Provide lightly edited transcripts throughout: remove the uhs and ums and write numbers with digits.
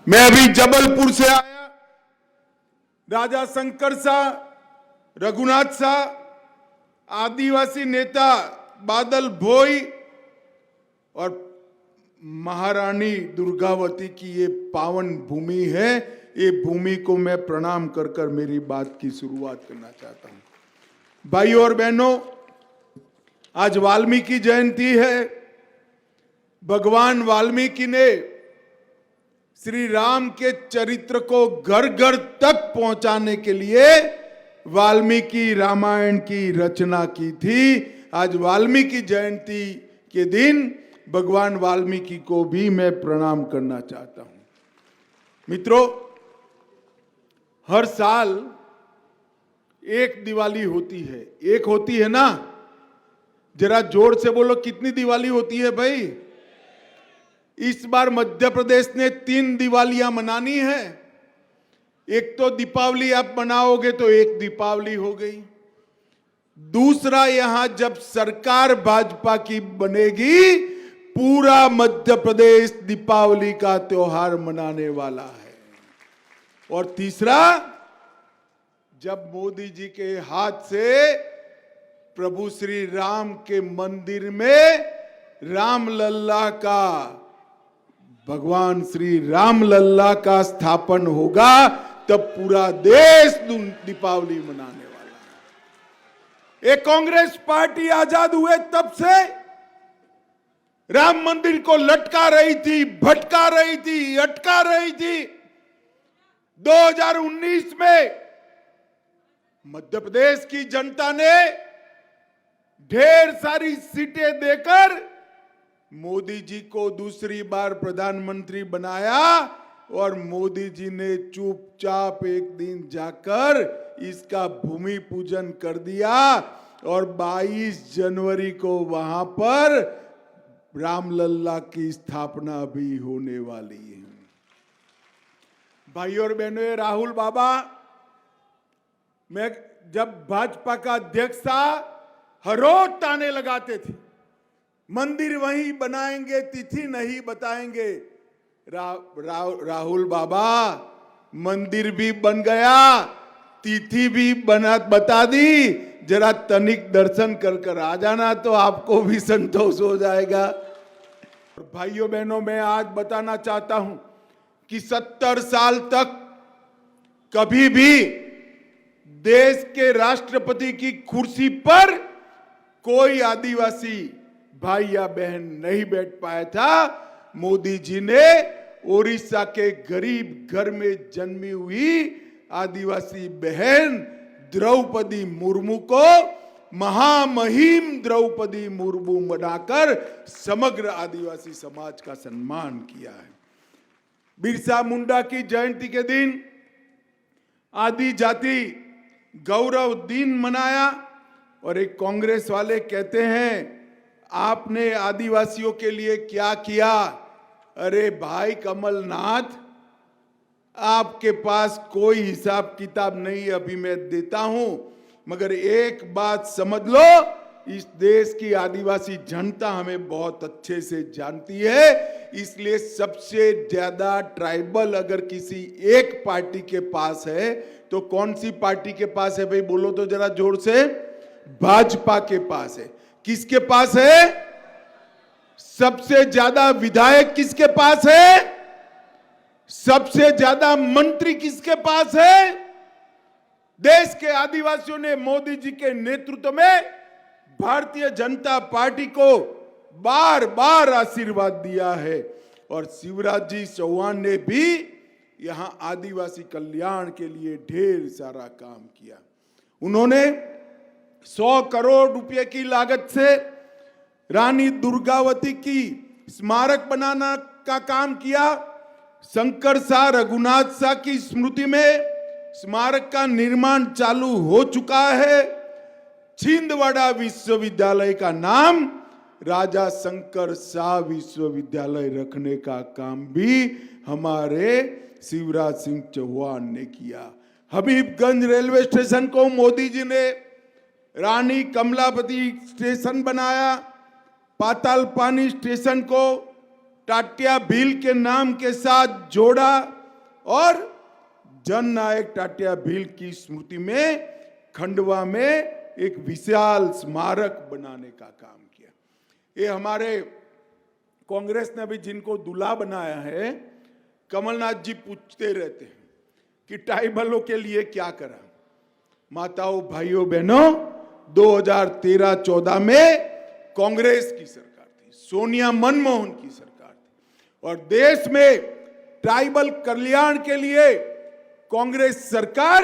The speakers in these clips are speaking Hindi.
मैं अभी जबलपुर से आया। राजा शंकर शाह, रघुनाथ शाह, आदिवासी नेता बादल भोई और महारानी दुर्गावती की ये पावन भूमि है। ये भूमि को मैं प्रणाम कर कर मेरी बात की शुरुआत करना चाहता हूं। भाइयों और बहनों, आज वाल्मीकि जयंती है। भगवान वाल्मीकि ने श्री राम के चरित्र को घर घर तक पहुंचाने के लिए वाल्मीकि रामायण की रचना की थी। आज वाल्मीकि जयंती के दिन भगवान वाल्मीकि को भी मैं प्रणाम करना चाहता हूं। मित्रों, हर साल एक दिवाली होती है। एक होती है ना? जरा जोर से बोलो, कितनी दिवाली होती है भाई? इस बार मध्य प्रदेश ने 3 दिवालियां मनानी है। एक तो दीपावली आप मनाओगे तो एक दीपावली हो गई। दूसरा, यहां जब सरकार भाजपा की बनेगी, पूरा मध्य प्रदेश दीपावली का त्योहार मनाने वाला है। और तीसरा, जब मोदी जी के हाथ से प्रभु श्री राम के मंदिर में रामलल्ला का, भगवान श्री रामलल्ला का स्थापन होगा, तब पूरा देश दीपावली मनाने वाला है। एक कांग्रेस पार्टी आजाद हुए तब से राम मंदिर को लटका रही थी, भटका रही थी, अटका रही थी। 2019 में मध्य प्रदेश की जनता ने ढेर सारी सीटें देकर मोदी जी को दूसरी बार प्रधानमंत्री बनाया और मोदी जी ने चुपचाप एक दिन जाकर इसका भूमि पूजन कर दिया और 22 जनवरी को वहां पर रामलल्ला की स्थापना भी होने वाली है। भाइयों और बहनों, राहुल बाबा, मैं जब भाजपा का अध्यक्ष था, हर रोज ताने लगाते थे, मंदिर वहीं बनाएंगे, तिथि नहीं बताएंगे। राहुल बाबा, मंदिर भी बन गया, तिथि भी बता दी। जरा तनिक दर्शन कर कर आ जाना तो आपको भी संतोष हो जाएगा। भाइयों बहनों, मैं आज बताना चाहता हूं कि 70 साल तक कभी भी देश के राष्ट्रपति की कुर्सी पर कोई आदिवासी भाई या बहन नहीं बैठ पाया था। मोदी जी ने ओडिशा के गरीब घर में जन्मी हुई आदिवासी बहन द्रौपदी मुर्मू को महामहिम द्रौपदी मुर्मू बनाकर समग्र आदिवासी समाज का सम्मान किया है। बिरसा मुंडा की जयंती के दिन आदि जाति गौरव दिन मनाया और एक कांग्रेस वाले कहते हैं, आपने आदिवासियों के लिए क्या किया? अरे भाई कमलनाथ, आपके पास कोई हिसाब किताब नहीं, अभी मैं देता हूं, मगर एक बात समझ लो, इस देश की आदिवासी जनता हमें बहुत अच्छे से जानती है। इसलिए सबसे ज्यादा ट्राइबल अगर किसी एक पार्टी के पास है तो कौन सी पार्टी के पास है भाई? बोलो तो जरा जोर से। भाजपा के पास है। किसके पास है? सबसे ज्यादा विधायक किसके पास है? सबसे ज्यादा मंत्री किसके पास है? देश के आदिवासियों ने मोदी जी के नेतृत्व में भारतीय जनता पार्टी को बार बार आशीर्वाद दिया है और शिवराज जी चौहान ने भी यहां आदिवासी कल्याण के लिए ढेर सारा काम किया। उन्होंने 100 करोड़ रुपए की लागत से रानी दुर्गावती की स्मारक बनाना का काम किया। शंकर शाह, रघुनाथ शाह की स्मृति में स्मारक का निर्माण चालू हो चुका है। छिंदवाड़ा विश्वविद्यालय का नाम राजा शंकर शाह विश्वविद्यालय रखने का काम भी हमारे शिवराज सिंह चौहान ने किया। हबीबगंज रेलवे स्टेशन को मोदी जी ने रानी कमलापति स्टेशन बनाया। पाताल पानी स्टेशन को टाटिया भील के नाम के साथ जोड़ा और जन नायक टाटिया भील की स्मृति में खंडवा में एक विशाल स्मारक बनाने का काम किया। ये हमारे कांग्रेस ने भी जिनको दूल्हा बनाया है, कमलनाथ जी पूछते रहते हैं कि ट्राइबलों के लिए क्या करा। माताओं, भाइयों, बहनों, 2013-14 में कांग्रेस की सरकार थी, सोनिया मनमोहन की सरकार थी, और देश में ट्राइबल कल्याण के लिए कांग्रेस सरकार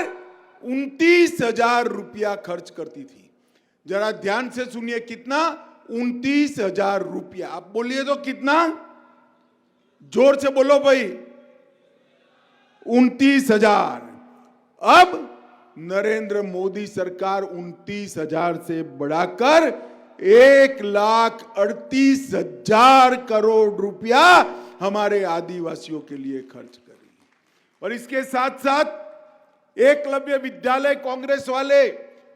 29,000 रुपया खर्च करती थी। जरा ध्यान से सुनिए, कितना? 29,000 रुपया। आप बोलिए तो कितना? जोर से बोलो भाई। 29,000। अब नरेंद्र मोदी सरकार 29,000 से बढ़ाकर 1,38,000 करोड़ रुपया हमारे आदिवासियों के लिए खर्च कर रही है। और इसके साथ साथ एकलव्य विद्यालय कांग्रेस वाले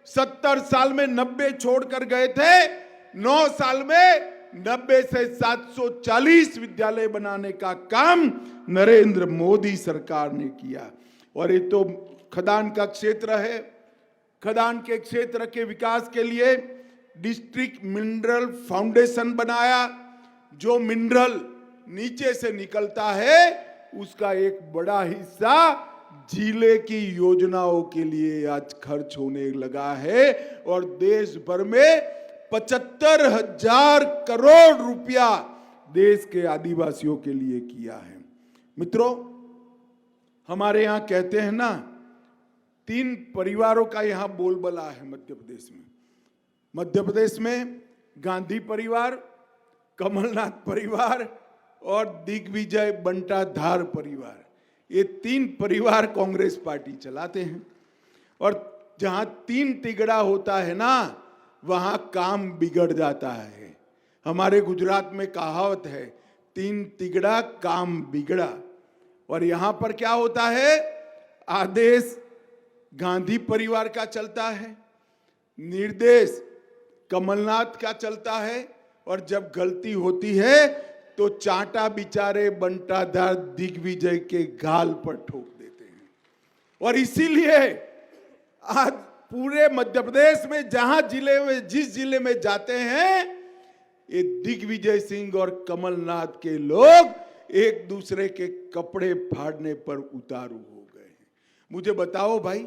70 साल में 90 छोड़कर गए थे, 9 साल में 90 से 740 विद्यालय बनाने का काम नरेंद्र मोदी सरकार ने किया। और ये तो खदान का क्षेत्र है, खदान के क्षेत्र के विकास के लिए डिस्ट्रिक्ट मिनरल फाउंडेशन बनाया। जो मिनरल नीचे से निकलता है उसका एक बड़ा हिस्सा जिले की योजनाओं के लिए आज खर्च होने लगा है, और देश भर में 75,000 करोड़ रुपया देश के आदिवासियों के लिए किया है। मित्रों, हमारे यहां कहते हैं ना, 3 परिवारों का यहां बोलबाला है मध्य प्रदेश में। मध्य प्रदेश में गांधी परिवार, कमलनाथ परिवार और दिग्विजय बंटाधार परिवार, ये 3 परिवार कांग्रेस पार्टी चलाते हैं। और जहां 3 तिगड़ा होता है ना, वहां काम बिगड़ जाता है। हमारे गुजरात में कहावत है, 3 तिगड़ा काम बिगड़ा। और यहां पर क्या होता है? आदेश गांधी परिवार का चलता है, निर्देश कमलनाथ का चलता है, और जब गलती होती है तो चांटा बिचारे बंटाधार दिग्विजय के गाल पर ठोक देते हैं। और इसीलिए आज पूरे मध्य प्रदेश में जहां जिले में, जिस जिले में जाते हैं, ये दिग्विजय सिंह और कमलनाथ के लोग एक दूसरे के कपड़े फाड़ने पर उतारू हो गए हैं। मुझे बताओ भाई,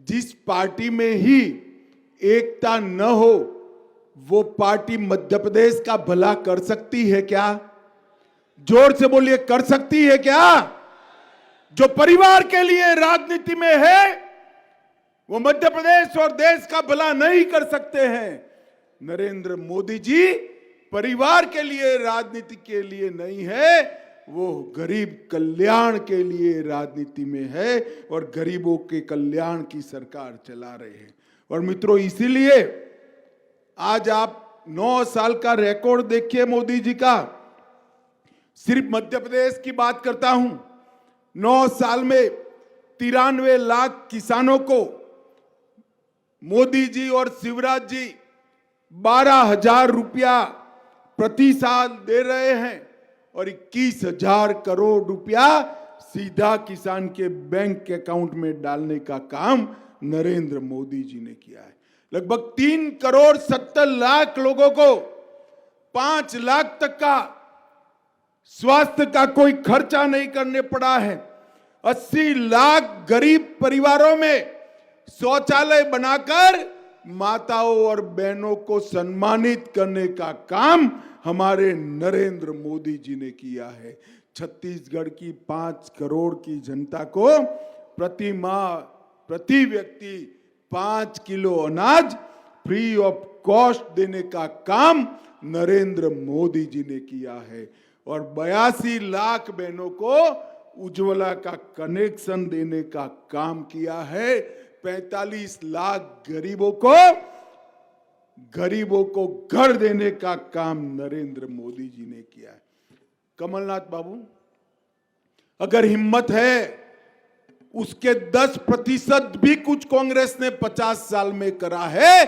जिस पार्टी में ही एकता न हो वो पार्टी मध्य प्रदेश का भला कर सकती है क्या? जोर से बोलिए, कर सकती है क्या? जो परिवार के लिए राजनीति में है वो मध्य प्रदेश और देश का भला नहीं कर सकते हैं। नरेंद्र मोदी जी परिवार के लिए, राजनीति के लिए नहीं है, वो गरीब कल्याण के लिए राजनीति में है और गरीबों के कल्याण की सरकार चला रहे हैं। और मित्रों, इसीलिए आज आप 9 साल का रिकॉर्ड देखिए मोदी जी का। सिर्फ मध्य प्रदेश की बात करता हूं, 9 साल में 93 लाख किसानों को मोदी जी और शिवराज जी 12,000 रुपया प्रति साल दे रहे हैं, और 21,000 करोड़ रुपया सीधा किसान के बैंक अकाउंट में डालने का काम नरेंद्र मोदी जी ने किया है। लगभग 3,70,00,000 लोगों को 5 लाख तक का स्वास्थ्य का कोई खर्चा नहीं करने पड़ा है। 80 लाख गरीब परिवारों में शौचालय बनाकर माताओं और बहनों को सम्मानित करने का काम हमारे नरेंद्र मोदी जी ने किया है। छत्तीसगढ़ की 5 करोड़ की जनता को प्रति माह, प्रति व्यक्ति 5 किलो अनाज फ्री ऑफ कॉस्ट देने का काम नरेंद्र मोदी जी ने किया है। और 82 लाख बहनों को उज्ज्वला का कनेक्शन देने का काम किया है। 45 लाख गरीबों को घर देने का काम नरेंद्र मोदी जी ने किया है। कमलनाथ बाबू, अगर हिम्मत है उसके 10% भी कुछ कांग्रेस ने 50 साल में करा है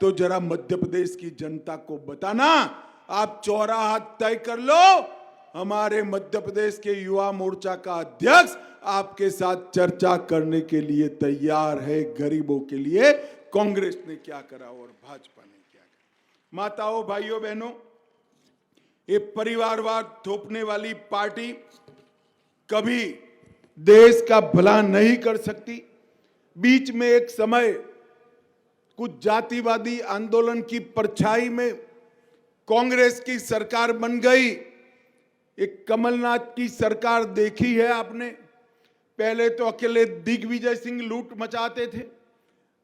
तो जरा मध्य प्रदेश की जनता को बताना। आप चौराहा तय कर लो, हमारे मध्य प्रदेश के युवा मोर्चा का अध्यक्ष आपके साथ चर्चा करने के लिए तैयार है। गरीबों के लिए कांग्रेस ने क्या करा और भाजपा ने क्या करा। माताओं, भाइयों, बहनों, ये परिवारवाद थोपने वाली पार्टी कभी देश का भला नहीं कर सकती। बीच में एक समय कुछ जातिवादी आंदोलन की परछाई में कांग्रेस की सरकार बन गई। एक कमलनाथ की सरकार देखी है आपने। पहले तो अकेले दिग्विजय सिंह लूट मचाते थे,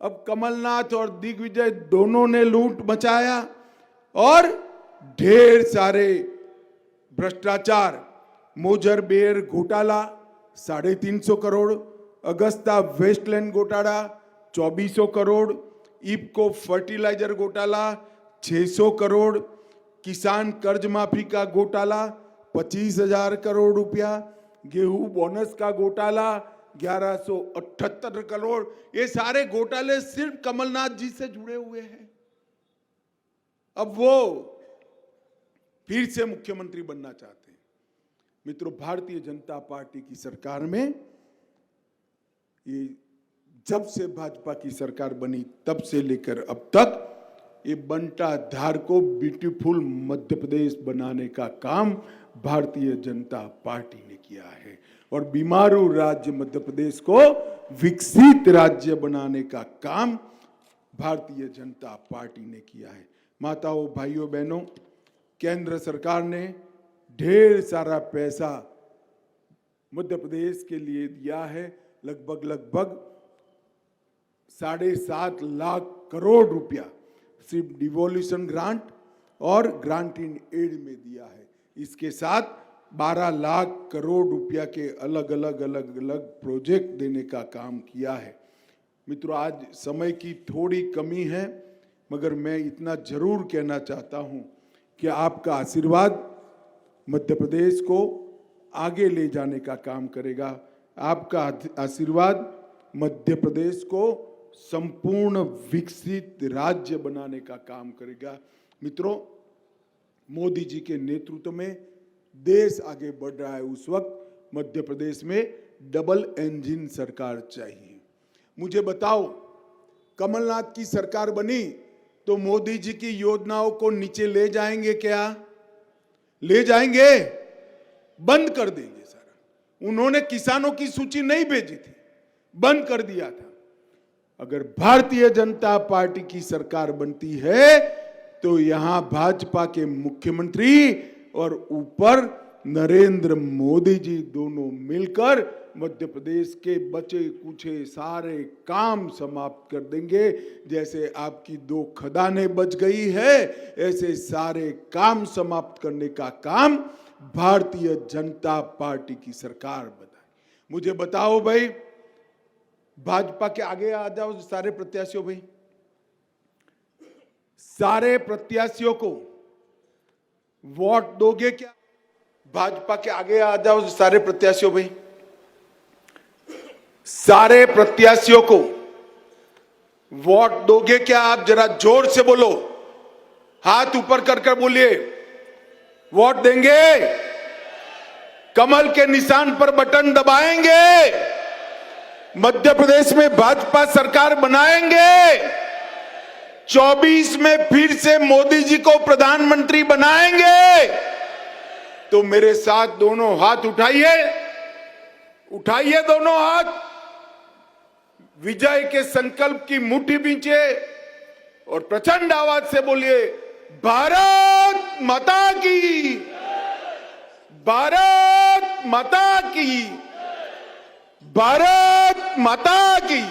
अब कमलनाथ और दिग्विजय दोनों ने लूट मचाया और ढेर सारे भ्रष्टाचार। मोजरबेर घोटाला 350 करोड़, अगस्ता वेस्टलैंड घोटाला 2400 करोड़, इफको फर्टिलाइजर घोटाला 600 करोड़, किसान कर्ज माफी का घोटाला 25,000 करोड़ रुपया, गेहूं बोनस का घोटाला 1178 करोड़। ये सारे घोटाले सिर्फ कमलनाथ जी से जुड़े हुए हैं। अब वो फिर से मुख्यमंत्री बनना चाहते हैं। मित्रों, भारतीय जनता पार्टी की सरकार में ये जब से भाजपा की सरकार बनी तब से लेकर अब तक ये बंटा धार को ब्यूटीफुल मध्य प्रदेश बनाने का काम भारतीय जनता पार्टी ने किया है और बीमारू राज्य मध्य प्रदेश को विकसित राज्य बनाने का काम भारतीय जनता पार्टी ने किया है। माताओं, भाइयों, बहनों, केंद्र सरकार ने ढेर सारा पैसा मध्य प्रदेश के लिए दिया है। लगभग 7.5 लाख करोड़ रुपया सिर्फ डिवोल्यूशन ग्रांट और ग्रांट इन एड में दिया है। इसके साथ 12 लाख करोड़ रुपया के अलग अलग प्रोजेक्ट देने का काम किया है। मित्रों, आज समय की थोड़ी कमी है, मगर मैं इतना जरूर कहना चाहता हूं कि आपका आशीर्वाद मध्य प्रदेश को आगे ले जाने का काम करेगा। आपका आशीर्वाद मध्य प्रदेश को संपूर्ण विकसित राज्य बनाने का काम करेगा। मित्रों, मोदी जी के नेतृत्व में देश आगे बढ़ रहा है। उस वक्त मध्य प्रदेश में डबल इंजन सरकार चाहिए। मुझे बताओ, कमलनाथ की सरकार बनी तो मोदी जी की योजनाओं को नीचे ले जाएंगे क्या? ले जाएंगे? बंद कर देंगे सारा। उन्होंने किसानों की सूची नहीं भेजी थी, बंद कर दिया था। अगर भारतीय जनता पार्टी की सरकार बनती है तो यहां भाजपा के मुख्यमंत्री और ऊपर नरेंद्र मोदी जी दोनों मिलकर मध्य प्रदेश के बचे कुचे सारे काम समाप्त कर देंगे। जैसे आपकी 2 खदानें बच गई है, ऐसे सारे काम समाप्त करने का काम भारतीय जनता पार्टी की सरकार बताए। मुझे बताओ भाई, भाजपा के आगे आ जाओ सारे प्रत्याशियों। भाई, सारे प्रत्याशियों को वोट दोगे क्या? भाजपा के आगे आ जाओ सारे प्रत्याशियों। भाई, सारे प्रत्याशियों को वोट दोगे क्या? आप जरा जोर से बोलो, हाथ ऊपर कर कर बोलिए, वोट देंगे? कमल के निशान पर बटन दबाएंगे? मध्य प्रदेश में भाजपा सरकार बनाएंगे? 24 में फिर से मोदी जी को प्रधानमंत्री बनाएंगे? तो मेरे साथ दोनों हाथ उठाइए, उठाइए दोनों हाथ, विजय के संकल्प की मुट्ठी बींचे और प्रचंड आवाज से बोलिए, भारत माता की, भारत माता की, भारत माता की।